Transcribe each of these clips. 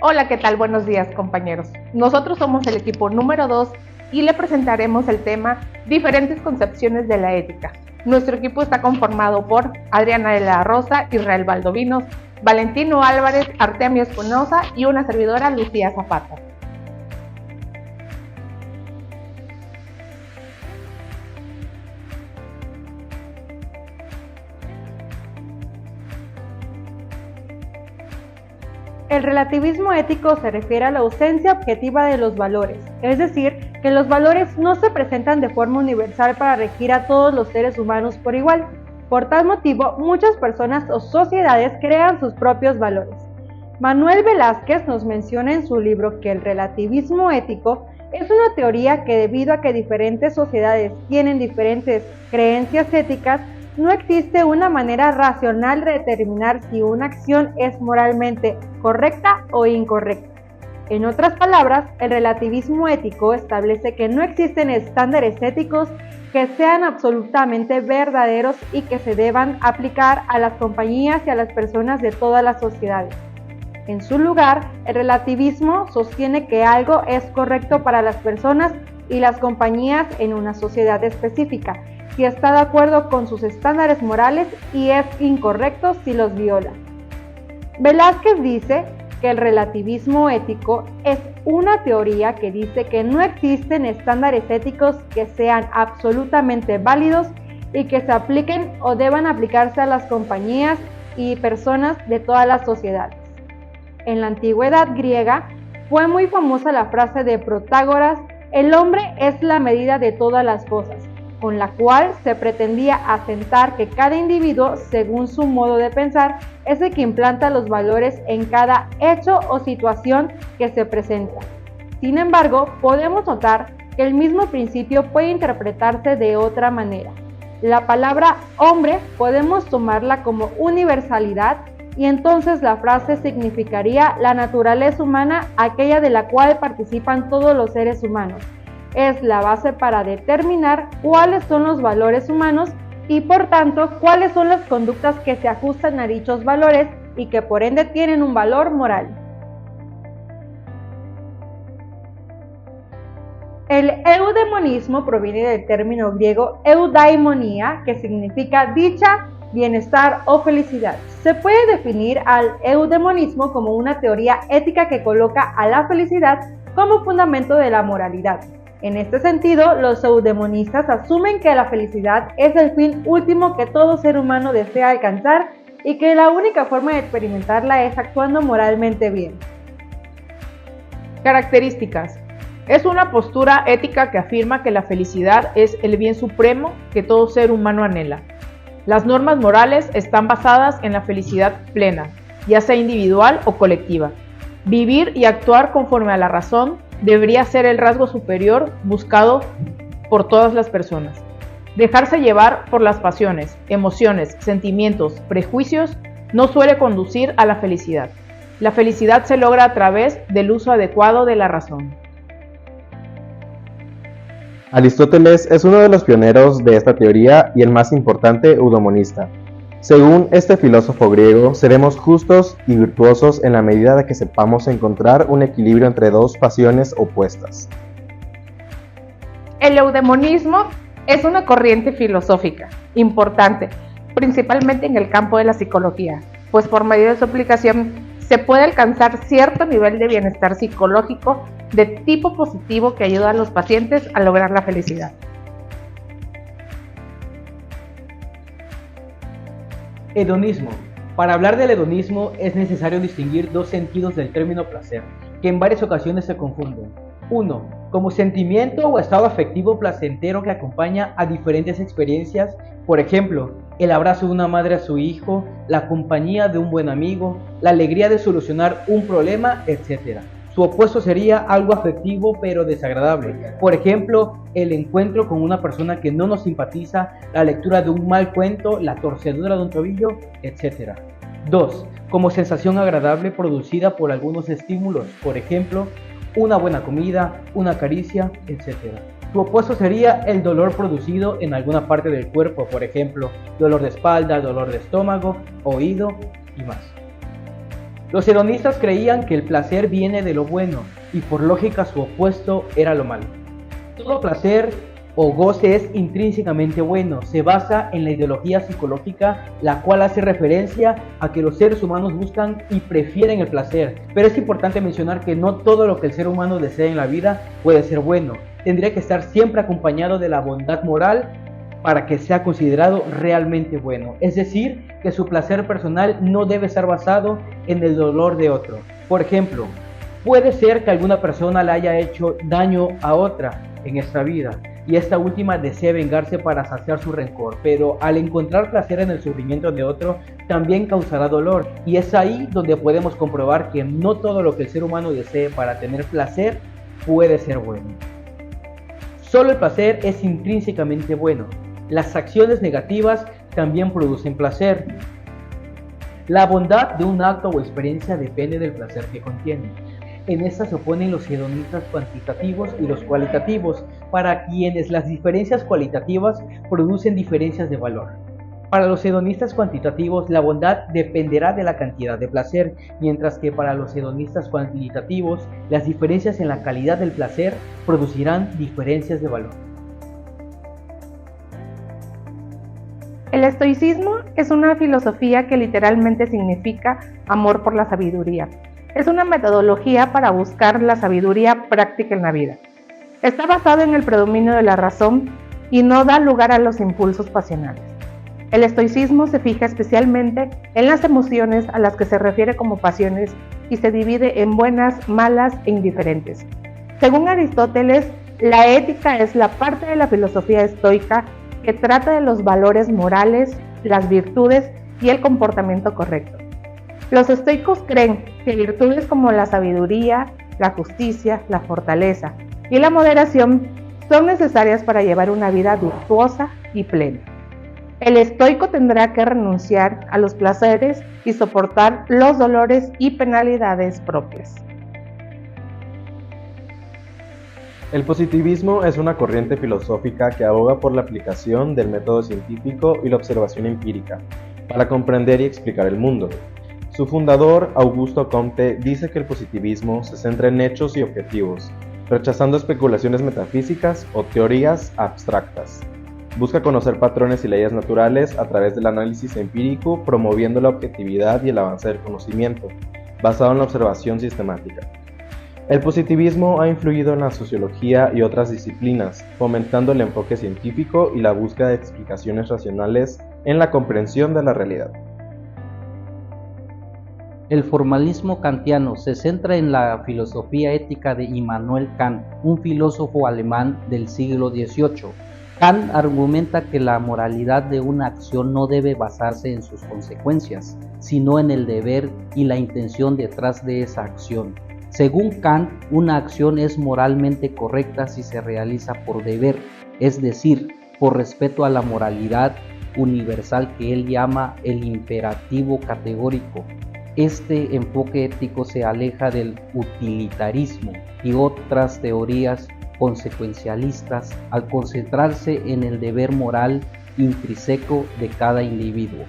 Hola, ¿qué tal? Buenos días, compañeros. Nosotros somos el equipo número 2 y le presentaremos el tema Diferentes concepciones de la ética. Nuestro equipo está conformado por Adriana de la Rosa, Israel Valdovinos, Valentino Álvarez, Artemio Espinosa y una servidora, Lucía Zapata. El relativismo ético se refiere a la ausencia objetiva de los valores, es decir, que los valores no se presentan de forma universal para regir a todos los seres humanos por igual. Por tal motivo, muchas personas o sociedades crean sus propios valores. Manuel Velázquez nos menciona en su libro que el relativismo ético es una teoría que, debido a que diferentes sociedades tienen diferentes creencias éticas, no existe una manera racional de determinar si una acción es moralmente correcta o incorrecta. En otras palabras, el relativismo ético establece que no existen estándares éticos que sean absolutamente verdaderos y que se deban aplicar a las compañías y a las personas de todas las sociedades. En su lugar, el relativismo sostiene que algo es correcto para las personas y las compañías en una sociedad específica, si está de acuerdo con sus estándares morales, y es incorrecto si los viola. Velázquez dice que el relativismo ético es una teoría que dice que no existen estándares éticos que sean absolutamente válidos y que se apliquen o deban aplicarse a las compañías y personas de todas las sociedades. En la antigüedad griega fue muy famosa la frase de Protágoras: el hombre es la medida de todas las cosas, con la cual se pretendía asentar que cada individuo, según su modo de pensar, es el que implanta los valores en cada hecho o situación que se presenta. Sin embargo, podemos notar que el mismo principio puede interpretarse de otra manera. La palabra hombre podemos tomarla como universalidad, y entonces la frase significaría la naturaleza humana, aquella de la cual participan todos los seres humanos. Es la base para determinar cuáles son los valores humanos y, por tanto, cuáles son las conductas que se ajustan a dichos valores y que por ende tienen un valor moral. El eudemonismo proviene del término griego eudaimonía, que significa dicha, bienestar o felicidad. Se puede definir al eudemonismo como una teoría ética que coloca a la felicidad como fundamento de la moralidad. En este sentido, los eudemonistas asumen que la felicidad es el fin último que todo ser humano desea alcanzar y que la única forma de experimentarla es actuando moralmente bien. Características. Es una postura ética que afirma que la felicidad es el bien supremo que todo ser humano anhela. Las normas morales están basadas en la felicidad plena, ya sea individual o colectiva. Vivir y actuar conforme a la razón debería ser el rasgo superior buscado por todas las personas. Dejarse llevar por las pasiones, emociones, sentimientos, prejuicios no suele conducir a la felicidad. La felicidad se logra a través del uso adecuado de la razón. Aristóteles es uno de los pioneros de esta teoría y el más importante eudemonista. Según este filósofo griego, seremos justos y virtuosos en la medida de que sepamos encontrar un equilibrio entre dos pasiones opuestas. El eudemonismo es una corriente filosófica importante, principalmente en el campo de la psicología, pues por medio de su aplicación se puede alcanzar cierto nivel de bienestar psicológico de tipo positivo que ayuda a los pacientes a lograr la felicidad. Hedonismo. Para hablar del hedonismo es necesario distinguir dos sentidos del término placer, que en varias ocasiones se confunden. 1. Como sentimiento o estado afectivo placentero que acompaña a diferentes experiencias, por ejemplo, el abrazo de una madre a su hijo, la compañía de un buen amigo, la alegría de solucionar un problema, etc. Su opuesto sería algo afectivo pero desagradable, por ejemplo, el encuentro con una persona que no nos simpatiza, la lectura de un mal cuento, la torcedura de un tobillo, etc. 2. Como sensación agradable producida por algunos estímulos, por ejemplo, una buena comida, una caricia, etc. Su opuesto sería el dolor producido en alguna parte del cuerpo, por ejemplo, dolor de espalda, dolor de estómago, oído y más. Los hedonistas creían que el placer viene de lo bueno y por lógica su opuesto era lo malo. Todo placer o goce es intrínsecamente bueno, se basa en la ideología psicológica, la cual hace referencia a que los seres humanos buscan y prefieren el placer. Pero es importante mencionar que no todo lo que el ser humano desea en la vida puede ser bueno. Tendría que estar siempre acompañado de la bondad moral para que sea considerado realmente bueno. Es decir, que su placer personal no debe estar basado en el dolor de otro. Por ejemplo, puede ser que alguna persona le haya hecho daño a otra en esta vida y esta última desee vengarse para saciar su rencor, pero al encontrar placer en el sufrimiento de otro, también causará dolor, y es ahí donde podemos comprobar que no todo lo que el ser humano desee para tener placer puede ser bueno. Solo el placer es intrínsecamente bueno. Las acciones negativas también producen placer. La bondad de un acto o experiencia depende del placer que contiene. En esta se oponen los hedonistas cuantitativos y los cualitativos, para quienes las diferencias cualitativas producen diferencias de valor. Para los hedonistas cuantitativos, la bondad dependerá de la cantidad de placer, mientras que para los hedonistas cualitativos, las diferencias en la calidad del placer producirán diferencias de valor. El estoicismo es una filosofía que literalmente significa amor por la sabiduría. Es una metodología para buscar la sabiduría práctica en la vida. Está basado en el predominio de la razón y no da lugar a los impulsos pasionales. El estoicismo se fija especialmente en las emociones a las que se refiere como pasiones y se divide en buenas, malas e indiferentes. Según Aristóteles, la ética es la parte de la filosofía estoica que trata de los valores morales, las virtudes y el comportamiento correcto. Los estoicos creen que virtudes como la sabiduría, la justicia, la fortaleza y la moderación son necesarias para llevar una vida virtuosa y plena. El estoico tendrá que renunciar a los placeres y soportar los dolores y penalidades propias. El positivismo es una corriente filosófica que aboga por la aplicación del método científico y la observación empírica para comprender y explicar el mundo. Su fundador, Augusto Comte, dice que el positivismo se centra en hechos y objetivos, rechazando especulaciones metafísicas o teorías abstractas. Busca conocer patrones y leyes naturales a través del análisis empírico, promoviendo la objetividad y el avance del conocimiento, basado en la observación sistemática. El positivismo ha influido en la sociología y otras disciplinas, fomentando el enfoque científico y la búsqueda de explicaciones racionales en la comprensión de la realidad. El formalismo kantiano se centra en la filosofía ética de Immanuel Kant, un filósofo alemán del siglo XVIII. Kant argumenta que la moralidad de una acción no debe basarse en sus consecuencias, sino en el deber y la intención detrás de esa acción. Según Kant, una acción es moralmente correcta si se realiza por deber, es decir, por respeto a la moralidad universal que él llama el imperativo categórico. Este enfoque ético se aleja del utilitarismo y otras teorías consecuencialistas al concentrarse en el deber moral intrínseco de cada individuo.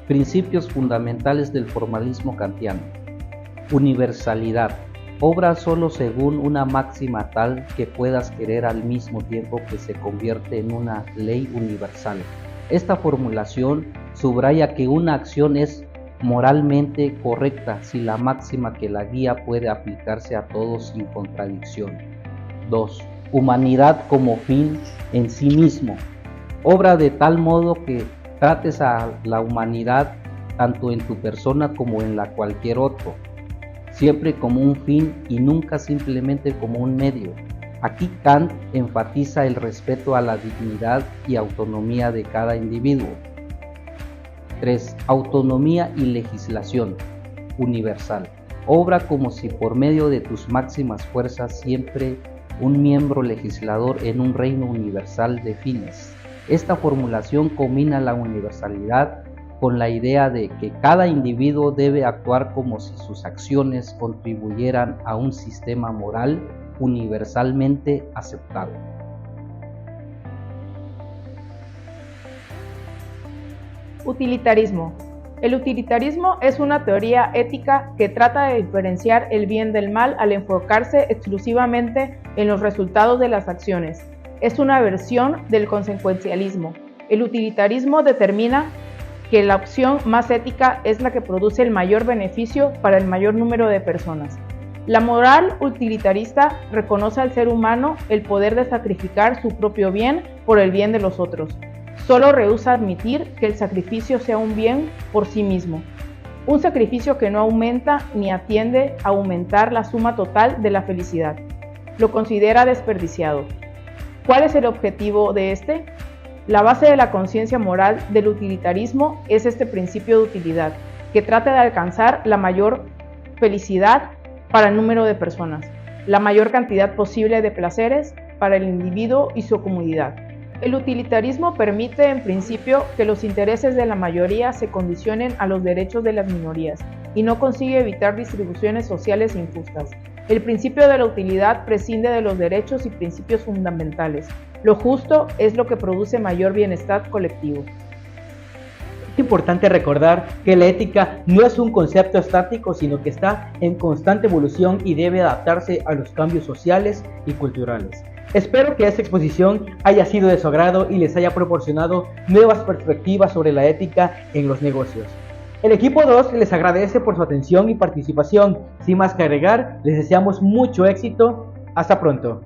Principios fundamentales del formalismo kantiano. Universalidad. Obra solo según una máxima tal que puedas querer al mismo tiempo que se convierte en una ley universal. Esta formulación subraya que una acción es moralmente correcta si la máxima que la guía puede aplicarse a todos sin contradicción. 2. Humanidad como fin en sí mismo. Obra de tal modo que trates a la humanidad tanto en tu persona como en la cualquier otro, siempre como un fin y nunca simplemente como un medio. Aquí Kant enfatiza el respeto a la dignidad y autonomía de cada individuo. 3. Autonomía y legislación universal. Obra como si por medio de tus máximas fuerzas siempre un miembro legislador en un reino universal defines. Esta formulación combina la universalidad con la idea de que cada individuo debe actuar como si sus acciones contribuyeran a un sistema moral universalmente aceptado. Utilitarismo. El utilitarismo es una teoría ética que trata de diferenciar el bien del mal al enfocarse exclusivamente en los resultados de las acciones. Es una versión del consecuencialismo. El utilitarismo determina que la opción más ética es la que produce el mayor beneficio para el mayor número de personas. La moral utilitarista reconoce al ser humano el poder de sacrificar su propio bien por el bien de los otros. Solo rehúsa admitir que el sacrificio sea un bien por sí mismo. Un sacrificio que no aumenta ni atiende a aumentar la suma total de la felicidad. Lo considera desperdiciado. ¿Cuál es el objetivo de este? La base de la conciencia moral del utilitarismo es este principio de utilidad, que trata de alcanzar la mayor felicidad para el número de personas, la mayor cantidad posible de placeres para el individuo y su comunidad. El utilitarismo permite, en principio, que los intereses de la mayoría se condicionen a los derechos de las minorías y no consigue evitar distribuciones sociales injustas. El principio de la utilidad prescinde de los derechos y principios fundamentales. Lo justo es lo que produce mayor bienestar colectivo. Es importante recordar que la ética no es un concepto estático, sino que está en constante evolución y debe adaptarse a los cambios sociales y culturales. Espero que esta exposición haya sido de su agrado y les haya proporcionado nuevas perspectivas sobre la ética en los negocios. El equipo 2 les agradece por su atención y participación. Sin más que agregar, les deseamos mucho éxito. Hasta pronto.